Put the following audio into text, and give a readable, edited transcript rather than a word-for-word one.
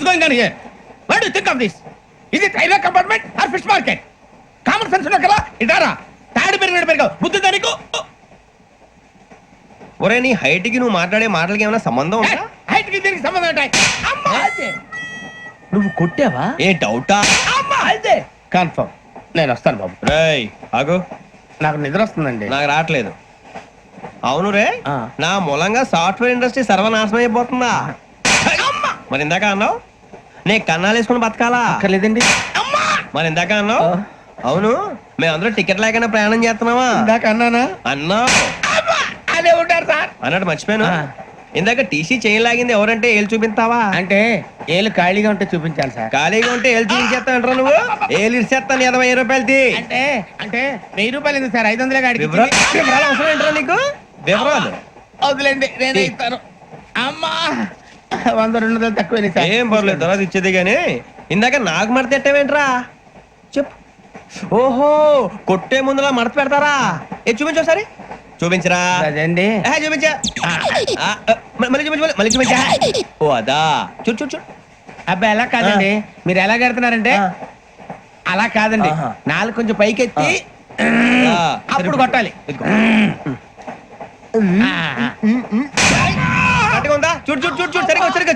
is going on here? What do you think of this? Is it railway compartment or fish market? Common sense ఉన్నా కదా ఇటారా తాడు పెరిగావు బుద్ధి దానికి. ఒరే నీ హైట్ కి నువ్వు మాట్లాడే మాటలకి ఏమైనా సంబంధం ఉందా? హైట్ కి దీనికి సంబంధం ఉంటాయి. అమ్మా నువ్వు కొట్టావా? ఏ డౌటా? అమ్మా అయితే కన్ఫర్మ్ నేను వస్తాను బాబు. రేయ్ ఆగు, నాకు నిద్ర వస్తుందండి. నాకు రావట్లేదు. అవును రే, ఆ. నా మూలంగా సాఫ్ట్వేర్ ఇండస్ట్రీ సర్వనాశనం అయిపోతుందా? మరి ఇందాక అన్నావు నే కన్నాలు వేసుకుని బతకాలా? అక్కర్లేదండి. మరి ఇందాక అన్నావు అవును మేమందరూ టికెట్ లేకుండా ప్రయాణం చేస్తున్నావా? ఇందాక అన్నానా? అన్నావు. అదే ఉంటారు సార్. అన్నట్టు మర్చిపోయాను, ఆ. ఇందాక టీసీ చేయి లాగింది ఎవరంటే ఏళ్ళు చూపిస్తావా? అంటే ఏళ్ళు ఖాళీగా ఉంటే చూపించాలి సార్. ఖాళీగా ఉంటే ఏళ్ళు చూపించేస్తానంటారా నువ్వు? ఏళ్ళు ఇచ్చేస్తాను 20 రూపాయలది. అంటే అంటే 1000 రూపాయలు ఎందుకు సార్? 500 గాడికి వివరాలు అవసరం ఏంటరా నీకు? వివరాలు వదిలేండి నేనే ఇస్తాను. అమ్మా 100 200 తక్కువ సార్. ఏం పర్లేదు, తర్వాత ఇచ్చేది గానీ ఇందాక నాకు మడత ఎట్టవేంట్రా చెప్పు. ఓహో కొట్టే ముందులా మడత పెడతారా? ఏ చూపించు ఒకసారి. చూపించరా? అదండి. చూపించా. మళ్ళీ చూపించు, మళ్ళీ చూపించా. ఓ అదా, చూడు చూడు చూడు. అబ్బాయి ఎలా కాదండి, మీరు ఎలా కడుతున్నారంటే అలా కాదండి. ఆహా. నాలుగు కొంచెం పైకెత్తి అప్పుడు కొట్టాలి. ఇదిగో. గట్టిగా ఉందా? చూడు చూడు చూడు చూడు, సరిగా సరిగా